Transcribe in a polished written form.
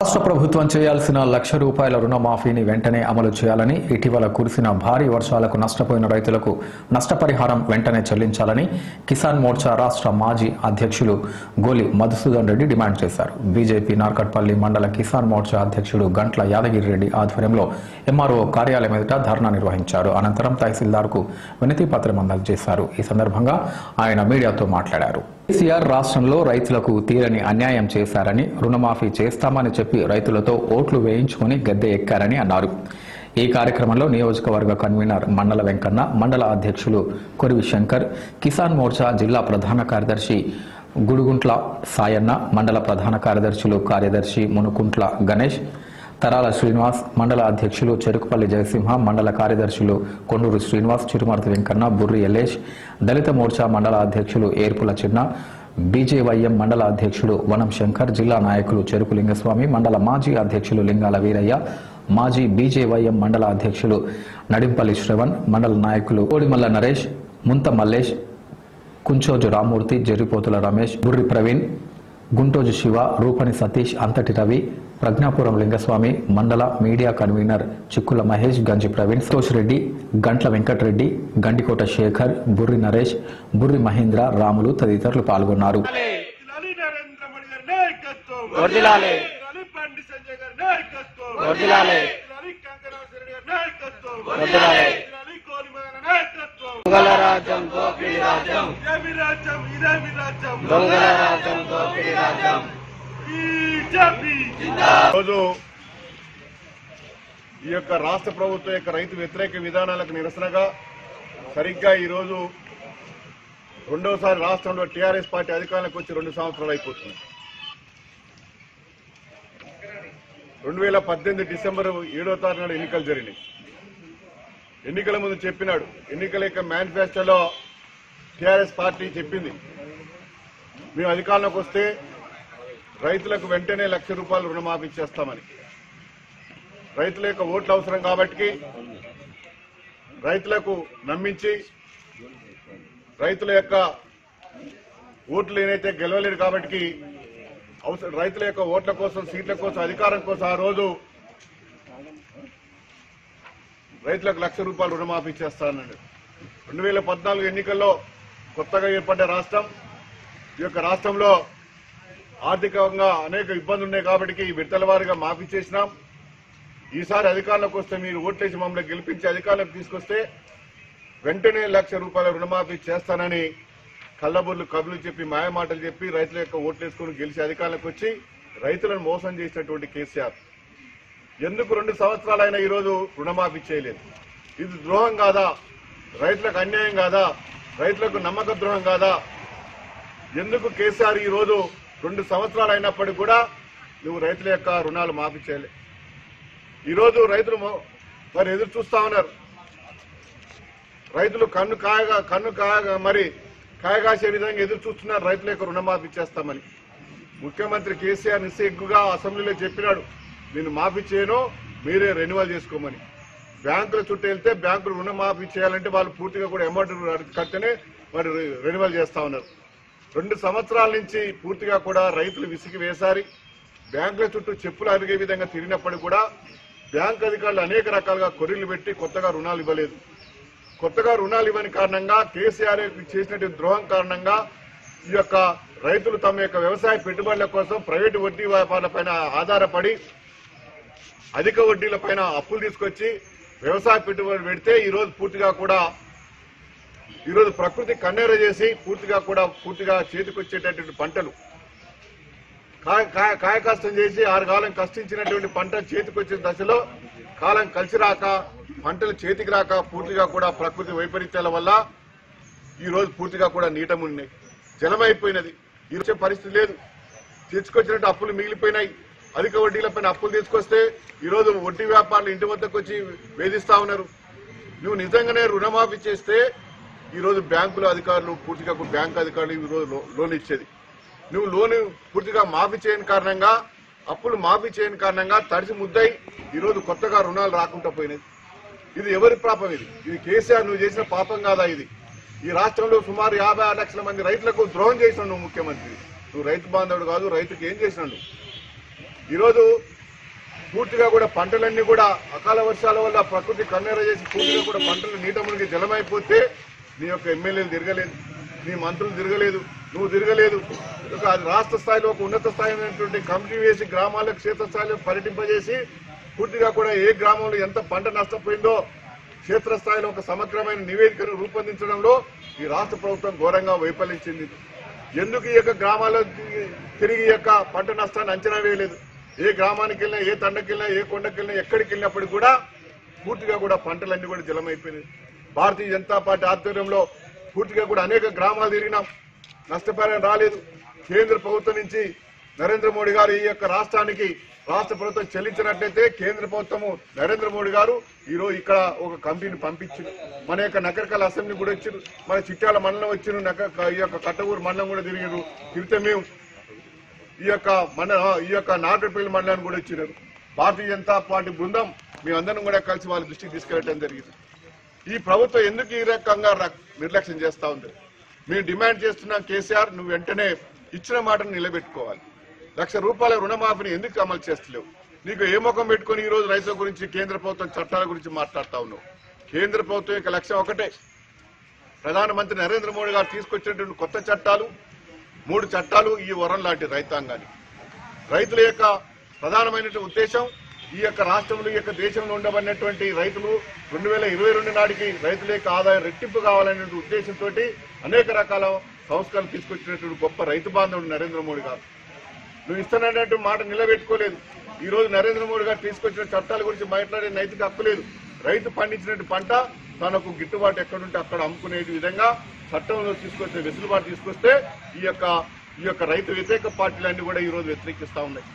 రాష్ట్ర ప్రభుత్వం చేయాల్సిన ₹1,00,000 రుణమాఫీని వెంటనే అమలు చేయాలని, ఇటీవల కురిసిన భారీ వర్షాలకు నష్టపోయిన రైతులకు నష్టపరిహారం వెంటనే చెల్లించాలని కిసాన్ మోర్చా రాష్ట్ర మాజీ అధ్యక్షులు గోలి మధుసూదన్ రెడ్డి డిమాండ్ చేశారు. బీజేపీ నార్కట్పల్లి మండల కిసాన్ మోర్చా అధ్యక్షుడు గంట్ల యాదగిరి రెడ్డి ఆధ్వర్యంలో ఎంఆర్ఓ కార్యాలయం ఎదుట ధర్నా నిర్వహించారు. అనంతరం తహసీల్దార్కు వినతి పత్రం అందజేశారు. ఈ సందర్భంగా ఆయన మీడియాతో మాట్లాడారు. కేసీఆర్ రాష్ట్రంలో రైతులకు తీరని అన్యాయం చేశారని, రుణమాఫీ చేస్తామని చెప్పి రైతులతో ఓట్లు వేయించుకుని గద్దె ఎక్కారని అన్నారు. ఈ కార్యక్రమంలో నియోజకవర్గ కన్వీనర్ మండల వెంకన్న, మండల అధ్యక్షులు కొరివి శంకర్, కిసాన్ మోర్చా జిల్లా ప్రధాన కార్యదర్శి గుడుగుంట్ల సాయన్న, మండల ప్రధాన కార్యదర్శి మునుకుంట్ల గణేష్, తరాల శ్రీనివాస్, మండల అధ్యక్షులు చెరుకుపల్లి జయసింహ, మండల కార్యదర్శులు కొండూరు శ్రీనివాస్, చిరుమర్తి వెంకన్న, బుర్రి ఎల్లేష్, దళిత మోర్చా మండల అధ్యక్షులు ఏర్పుల చిన్న, బీజేవైఎం మండల అధ్యక్షుడు వనం శంకర్, జిల్లా నాయకులు చెరుకు లింగస్వామి, మండల మాజీ అధ్యక్షులు లింగాల వీరయ్య, మాజీ బీజేవైఎం మండల అధ్యక్షులు నడింపల్లి శ్రవణ్, మండల నాయకులు కోడిమల్ల నరేష్, ముంత మల్లేష్, కుంచోజు రామూర్తి, జెర్రిపోతుల రమేష్, బుర్రి ప్రవీణ్, గుంటోజు శివ, రూపని సతీష్, అంతటి రవి, ప్రజ్ఞాపురం లింగస్వామి, మండల మీడియా కన్వీనర్ చిక్కుల మహేష్, గంజి ప్రవీణ్, సంతోష్ రెడ్డి, గంట్ల వెంకటరెడ్డి, గండికోట శేఖర్, బుర్రి నరేష్, బుర్రి మహేంద్ర, రాములు తదితరులు పాల్గొన్నారు. రోజు ఈ యొక్క రాష్ట్ర ప్రభుత్వం యొక్క రైతు వ్యతిరేక విధానాలకు నిరసనగా సరిగ్గా ఈ రోజు రెండోసారి రాష్ట్రంలో టీఆర్ఎస్ పార్టీ అధికారంలోకి వచ్చి 2 సంవత్సరాలు అయిపోతుంది. 2018 డిసెంబర్ 7వ తారీఖు నాడు ఎన్నికలు జరిగినాయి. ఎన్నికల ముందు చెప్పినాడు, ఎన్నికల యొక్క మేనిఫెస్టోలో టీఆర్ఎస్ పార్టీ చెప్పింది, మేము అధికారంలోకి వస్తే రైతులకు వెంటనే ₹1,00,000 రుణమాఫీ చేస్తామని. రైతుల యొక్క ఓట్లు అవసరం కాబట్టి రైతులకు నమ్మించి రైతుల యొక్క ఓట్లు ఏదైతే గెలవలేరు కాబట్టి రైతుల యొక్క ఓట్ల కోసం, సీట్ల కోసం, అధికారం కోసం ఆ రోజు రైతులకు ₹1,00,000 రుణమాఫీ చేస్తానన్నాడు. 2014 ఎన్నికల్లో కొత్తగా ఏర్పడ్డ రాష్ట్రం, ఈ యొక్క రాష్ట్రంలో ఆర్థికంగా అనేక ఇబ్బందులు ఉన్నాయి కాబట్టి విడతల వారీగా మాఫీ చేసినాం. ఈసారి అధికారంలోకి వస్తే మీరు ఓట్లేసి మమ్మల్ని గెలిపించి అధికారంలోకి తీసుకొస్తే వెంటనే ₹1,00,000 రుణమాఫీ చేస్తానని కళ్ళబుర్లు కబుర్లు చెప్పి మాయమాటలు చెప్పి రైతుల యొక్క ఓట్లేసుకుని గెలిచి అధికారంలోకి వచ్చి రైతులను మోసం చేసినటువంటి కేసీఆర్ ఎందుకు 2 సంవత్సరాలైనా ఈరోజు రుణమాఫీ చేయలేదు? ఇది ద్రోహం కాదా? రైతులకు అన్యాయం కాదా? రైతులకు నమ్మక ద్రోహం కాదా? ఎందుకు కేసీఆర్ ఈరోజు 2 సంవత్సరాలు అయినప్పటికీ కూడా నువ్వు రైతుల యొక్క రుణాలు మాఫీ చేయలే? ఈరోజు రైతులు మరి ఎదురు చూస్తా ఉన్నారు. రైతులు కన్ను కాయగా మరి కాయగాసే విధంగా ఎదురు చూస్తున్నారు రైతుల యొక్క రుణమాఫీ చేస్తామని. ముఖ్యమంత్రి కేసీఆర్ నిస్సిగ్గుగా అసెంబ్లీలో చెప్పినాడు, నేను మాఫీ చేయను, మీరే రెన్యువల్ చేసుకోమని. బ్యాంకుల చుట్టూ వెళ్తే బ్యాంకులు రుణమాఫీ చేయాలంటే వాళ్ళు పూర్తిగా కూడా అమౌంట్ కడితేనే మరి రెన్యువల్ చేస్తా ఉన్నారు. 2 సంవత్సరాల నుంచి పూర్తిగా కూడా రైతులు విసిగి వేసారి బ్యాంకుల చుట్టూ చెప్పులు అరిగే విధంగా తిరిగినప్పటికీ కూడా బ్యాంకు అధికారులు అనేక రకాలుగా కొర్రీలు పెట్టి కొత్తగా రుణాలు ఇవ్వలేదు. కొత్తగా రుణాలు ఇవ్వని కారణంగా కేసీఆర్ చేసినటువంటి ద్రోహం కారణంగా ఈ యొక్క రైతులు తమ యొక్క వ్యవసాయ పెట్టుబడుల కోసం ప్రైవేటు వడ్డీ వ్యాపారాలపైన ఆధారపడి అధిక వడ్డీల పైన అప్పులు తీసుకొచ్చి వ్యవసాయ పెట్టుబడులు పెడితే ఈరోజు పూర్తిగా కూడా ఈరోజు ప్రకృతి కన్నెర చేసి పూర్తిగా చేతికొచ్చేటటువంటి పంటలు కాయ కష్టం చేసి 6 కాలం కష్టించినటువంటి పంట చేతికొచ్చిన దశలో కాలం కలిసి రాక పంటలు చేతికి రాక పూర్తిగా కూడా ప్రకృతి వైపరీత్యాల వల్ల ఈరోజు పూర్తిగా కూడా నీటమున్నాయి, జలమైపోయినది. ఈ వచ్చే పరిస్థితి లేదు. తెచ్చుకొచ్చినట్టు అప్పులు మిగిలిపోయినాయి. అధిక వడ్డీలపైన అప్పులు తీసుకొస్తే ఈరోజు వడ్డీ వ్యాపారులు ఇంటి వద్దకు వచ్చి వేధిస్తా ఉన్నారు. నువ్వు నిజంగానే రుణమాఫీ చేస్తే ఈరోజు బ్యాంకుల అధికారులు పూర్తిగా బ్యాంకు అధికారులు ఈరోజు లోన్ ఇచ్చేది. నువ్వు లోను పూర్తిగా మాఫీ చేయని కారణంగా, అప్పులు మాఫీ చేయని కారణంగా తడిసి ముద్దై ఈరోజు కొత్తగా రుణాలు రాకుండా పోయినది. ఇది ఎవరి పాపం? ఇది కేసీఆర్ నువ్వు చేసిన పాపం కాదా? ఇది ఈ రాష్ట్రంలో సుమారు 56 లక్షల మంది రైతులకు ద్రోహం చేసినావు నువ్వు ముఖ్యమంత్రి. నువ్వు రైతు బాంధవుడు కాదు, రైతుకి ఏం చేసినావు? ఈరోజు పూర్తిగా కూడా పంటలన్నీ కూడా అకాల వర్షాల వల్ల ప్రకృతి కన్నెర చేసి పూర్తిగా కూడా పంటలు నీట మునిగి జలమైపోతే నీ యొక్క ఎమ్మెల్యేలు తిరగలేదు, నీ మంత్రులు తిరగలేదు, నువ్వు తిరగలేదు. అది రాష్ట్ర స్థాయిలో ఒక ఉన్నత స్థాయి కమిటీ వేసి గ్రామాలకు క్షేత్రస్థాయిలో పర్యటింపజేసి పూర్తిగా కూడా ఏ గ్రామంలో ఎంత పంట నష్టపోయిందో క్షేత్రస్థాయిలో ఒక సమగ్రమైన నివేదికను రూపొందించడంలో ఈ రాష్ట్ర ప్రభుత్వం ఘోరంగా వైఫల్యించింది. ఎందుకు ఈ యొక్క గ్రామాల్లో తిరిగి యొక్క పంట నష్టాన్ని అంచనా వేయలేదు? ఏ గ్రామానికి వెళ్ళినా, ఏ తండకి వెళ్ళినా, ఏ కొండకి వెళ్ళినా, ఎక్కడికి వెళ్ళినప్పటికీ కూడా పూర్తిగా కూడా పంటలన్నీ కూడా జలమైపోయినాయి. భారతీయ జనతా పార్టీ ఆధ్వర్యంలో పూర్తిగా కూడా అనేక గ్రామాలు తిరిగినాం, నష్టపరిహారం రాలేదు. కేంద్ర ప్రభుత్వం నుంచి నరేంద్ర మోడీ గారు ఈ యొక్క రాష్ట్రానికి రాష్ట్ర ప్రభుత్వం చెల్లించినట్లయితే కేంద్ర ప్రభుత్వము నరేంద్ర మోడీ గారు ఈరోజు ఇక్కడ ఒక కమిటీని పంపించారు. మన యొక్క నకరకల్ అసెంబ్లీ కూడా వచ్చారు, మన చిట్యాల మండలం వచ్చారు, ఈ యొక్క కట్టగూరు మండలం కూడా తిరిగారు. తిరిగితే మేము ఈ యొక్క నాగపల్లి మండలాన్ని కూడా వచ్చినారు. భారతీయ జనతా పార్టీ బృందం మేమందరం కూడా కలిసి వాళ్ళ దృష్టికి తీసుకెళ్లడం జరిగింది. ఈ ప్రభుత్వం ఎందుకు ఈ రకంగా నిర్లక్ష్యం చేస్తా ఉంది? మేము డిమాండ్ చేస్తున్నాం, కేసీఆర్ నువ్వు వెంటనే ఇచ్చిన మాటను నిలబెట్టుకోవాలి. ₹1,00,000 రుణమాఫీని ఎందుకు అమలు చేస్తలేవు? నీకు ఏ ముఖం పెట్టుకుని ఈ రోజు రైతుల గురించి కేంద్ర ప్రభుత్వం చట్టాల గురించి మాట్లాడుతా ఉన్నావు? కేంద్ర ప్రభుత్వం యొక్క లక్ష్యం ఒకటే, ప్రధానమంత్రి నరేంద్ర మోడీ గారు తీసుకొచ్చినటువంటి కొత్త చట్టాలు 3 చట్టాలు ఈ వరం లాంటి రైతాంగాన్ని. రైతుల యొక్క ప్రధానమైనటువంటి ఉద్దేశం ఈ యొక్క రాష్ట్రంలో ఈ యొక్క దేశంలో ఉండబడినటువంటి రైతులు 2022 నాటికి రైతుల యొక్క ఆదాయం రెట్టింపు కావాలనే ఉద్దేశంతో అనేక రకాల సంస్కరణలు తీసుకొచ్చినటువంటి గొప్ప రైతు బాంధవుడు నరేంద్ర మోడీ గారు. నువ్వు ఇస్తున్నటువంటి మాట నిలబెట్టుకోలేదు. ఈ రోజు నరేంద్ర మోడీ గారు తీసుకొచ్చిన చట్టాల గురించి మాట్లాడే నైతిక హక్కు లేదు. రైతు పండించినటువంటి పంట తనకు గిట్టుబాటు ఎక్కడుంటే అక్కడ అమ్ముకునే విధంగా చట్టంలో తీసుకొచ్చే వెసులుబాటు తీసుకొస్తే ఈ యొక్క రైతు వ్యతిరేక పార్టీలన్నీ కూడా ఈ రోజు వ్యతిరేకిస్తా ఉన్నాయి.